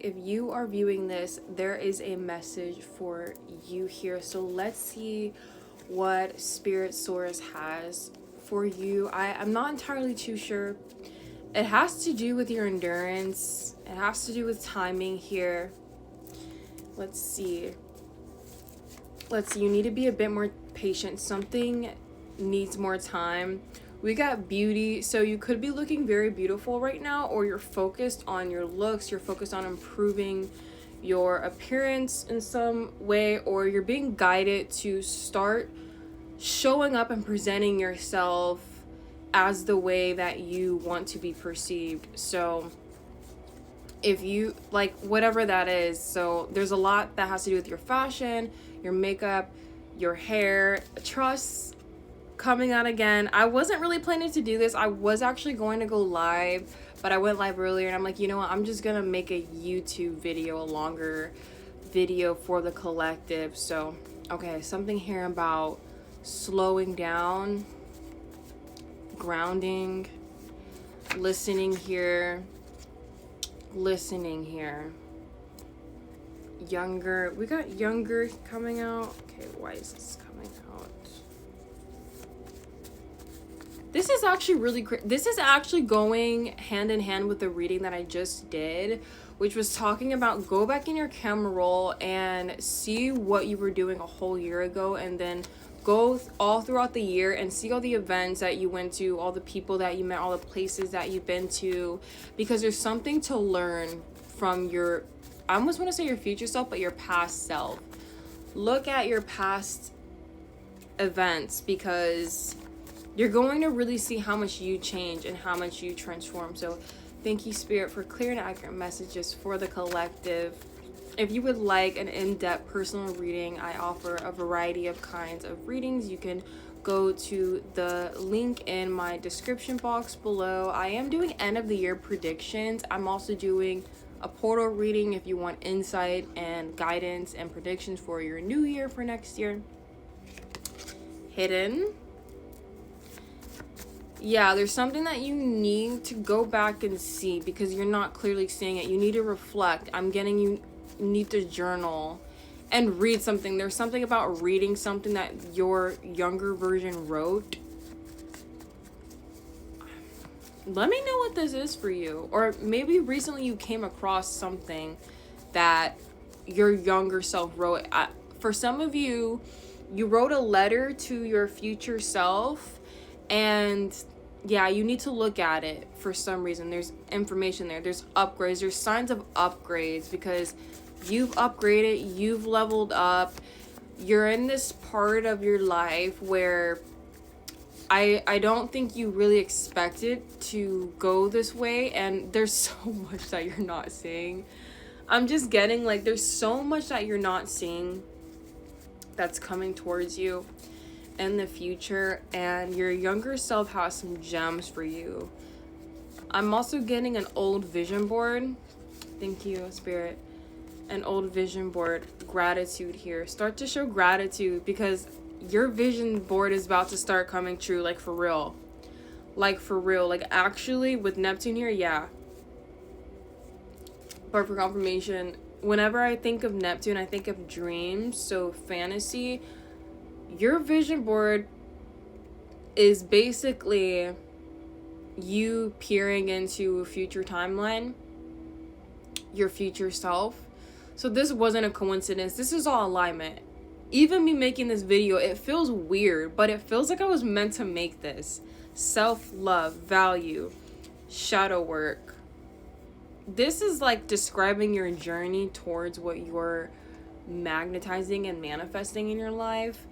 if you are viewing this, there is a message for you here. So let's see what Spirit Source has for you. I'm not entirely too sure. It has to do with your endurance. It has to do with timing here. Let's see. You need to be a bit more patient. Something needs more time. We got beauty, so you could be looking very beautiful right now, or you're focused on your looks, you're focused on improving your appearance in some way, or you're being guided to start showing up and presenting yourself as the way that you want to be perceived. So if you like whatever that is, so there's a lot that has to do with your fashion, your makeup, your hair. Trust coming out again. I wasn't really planning to do this. I was actually going to go live, but I went live earlier and I'm like, you know what, I'm just gonna make a YouTube video, a longer video for the collective. So okay, something here about slowing down, grounding, listening here. Younger, we got younger coming out. Okay, why is this coming out? This is actually really this is actually going hand in hand with the reading that I just did, which was talking about go back in your camera roll and see what you were doing a whole year ago, and then go all throughout the year and see all the events that you went to, all the people that you met, all the places that you've been to, because there's something to learn from your, I almost want to say your future self, but your past self. Look at your past events, because you're going to really see how much you change and how much you transform. So thank you, Spirit, for clear and accurate messages for the collective. If you would like an in-depth personal reading, I offer a variety of kinds of readings. You can go to the link in my description box below. I am doing end of the year predictions. I'm also doing a portal reading if you want insight and guidance and predictions for your new year for next year. Hidden. Yeah, there's something that you need to go back and see because you're not clearly seeing it. You need to reflect. I'm getting you need to journal and read something. There's something about reading something that your younger version wrote. Let me know what this is for you. Or maybe recently you came across something that your younger self wrote. For some of you, you wrote a letter to your future self, and yeah, you need to look at it for some reason. There's information there. There's upgrades. There's signs of upgrades because you've upgraded, you've leveled up. You're in this part of your life where I don't think you really expected to go this way, and there's so much that you're not seeing. I'm just getting like there's so much that you're not seeing that's coming towards you in the future, and your younger self has some gems for you. I'm also getting an old vision board. Thank you, Spirit. An old vision board. Gratitude here. Start to show gratitude because your vision board is about to start coming true, like for real. Like for real. Like actually with Neptune here, yeah. But for confirmation, whenever I think of Neptune, I think of dreams, so fantasy. Your vision board is basically you peering into a future timeline, your future self. So this wasn't a coincidence. This is all alignment. Even me making this video, it feels weird, but it feels like I was meant to make this. Self-love, value, shadow work. This is like describing your journey towards what you're magnetizing and manifesting in your life.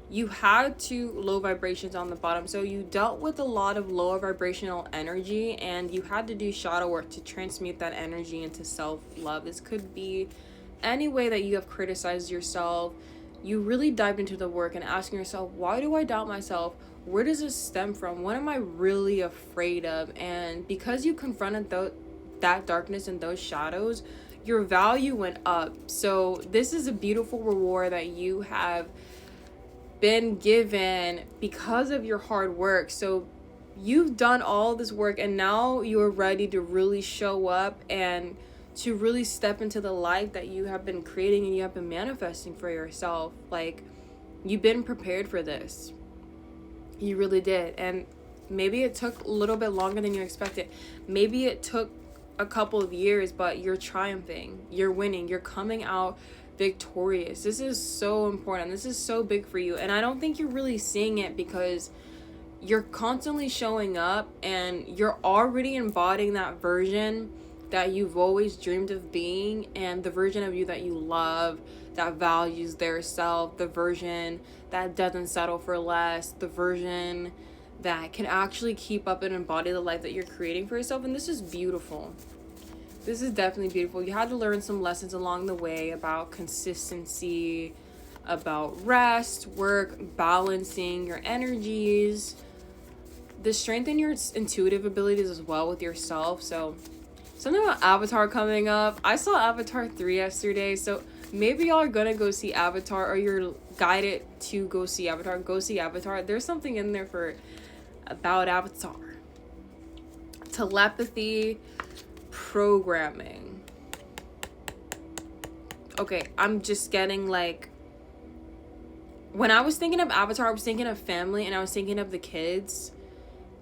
You had two low vibrations on the bottom, so you dealt with a lot of lower vibrational energy, and you had to do shadow work to transmute that energy into self-love. This could be any way that you have criticized yourself. You really dived into the work and asking yourself, why do I doubt myself? Where does this stem from? What am I really afraid of? And because you confronted that darkness and those shadows, your value went up. So this is a beautiful reward that you have been given because of your hard work. So you've done all this work, and now you're ready to really show up and to really step into the life that you have been creating and you have been manifesting for yourself. Like, you've been prepared for this. You really did. And maybe it took a little bit longer than you expected. Maybe it took a couple of years, but you're triumphing. You're winning. You're coming out victorious. This is so important. This is so big for you. And I don't think you're really seeing it because you're constantly showing up and you're already embodying that version that you've always dreamed of being, and the version of you that you love, that values their self, the version that doesn't settle for less, the version that can actually keep up and embody the life that you're creating for yourself. And this is beautiful. This is definitely beautiful. You had to learn some lessons along the way about consistency, about rest, work, balancing your energies, the strength in your intuitive abilities as well with yourself. So something about Avatar coming up. I saw Avatar 3 yesterday, so maybe y'all are gonna go see Avatar, or you're guided to go see Avatar. Go see Avatar. There's something in there about Avatar. Telepathy, programming. Okay, I'm just getting like, when I was thinking of Avatar, I was thinking of family and I was thinking of the kids.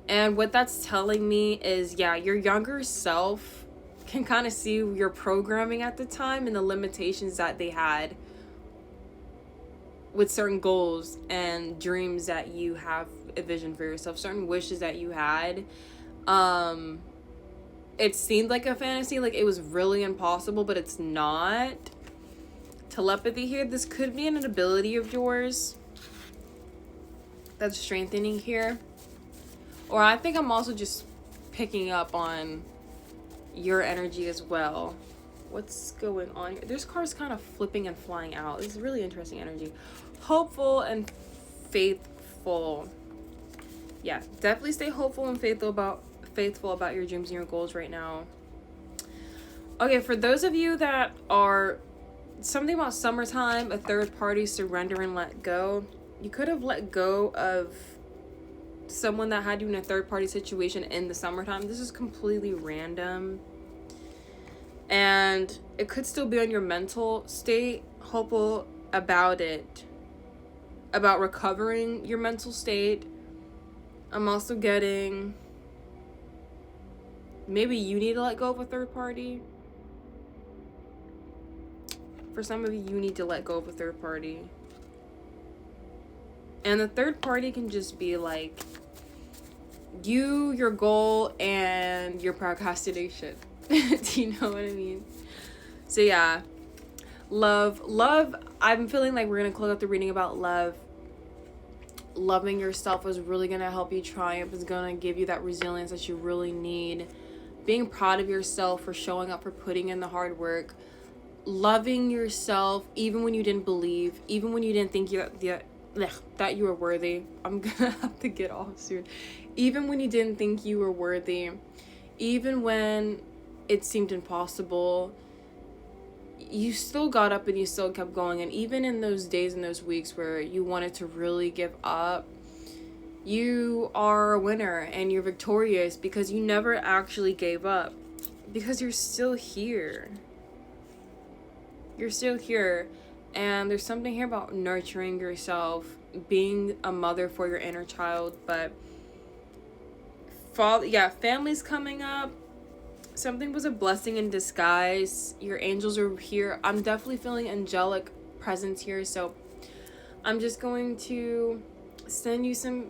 And what that's telling me is, yeah, your younger self can kind of see your programming at the time and the limitations that they had with certain goals and dreams that you have envisioned for yourself, certain wishes that you had. It seemed like a fantasy, like it was really impossible, but it's not. Telepathy here, this could be an ability of yours that's strengthening here. Or I think I'm also just picking up on your energy as well. What's going on here? There's cars kind of flipping and flying out. This is really interesting energy. Hopeful and faithful. Yeah, definitely stay hopeful and faithful about your dreams and your goals right now. Okay, for those of you that are something about summertime, a third party, surrender and let go. You could have let go of someone that had you in a third party situation in the summertime. This is completely random. And it could still be on your mental state. Hopeful about it. About recovering your mental state. I'm also getting, maybe you need to let go of a third party. For some of you, you need to let go of a third party. And the third party can just be like you, your goal, and your procrastination. Do you know what I mean? So yeah, love. I'm feeling like we're gonna close out the reading about love. Loving yourself is really gonna help you triumph. It's gonna give you that resilience that you really need. Being proud of yourself for showing up, for putting in the hard work. Loving yourself even when you didn't believe, even when you didn't think that you were worthy. I'm gonna have to get off soon. Even when you didn't think you were worthy, even when it seemed impossible, you still got up and you still kept going. And even in those days and those weeks where you wanted to really give up, you are a winner and you're victorious because you never actually gave up, because you're still here. You're still here. And there's something here about nurturing yourself, being a mother for your inner child. But family's coming up. Something was a blessing in disguise. Your angels are here. I'm definitely feeling angelic presence here. So I'm just going to send you some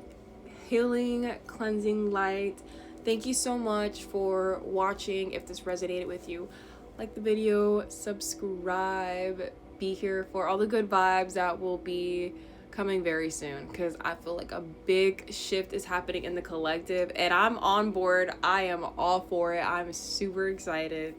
healing, cleansing light. Thank you so much for watching. If this resonated with you, like the video, subscribe, be here for all the good vibes that will be coming very soon, because I feel like a big shift is happening in the collective and I'm on board. I am all for it. I'm super excited.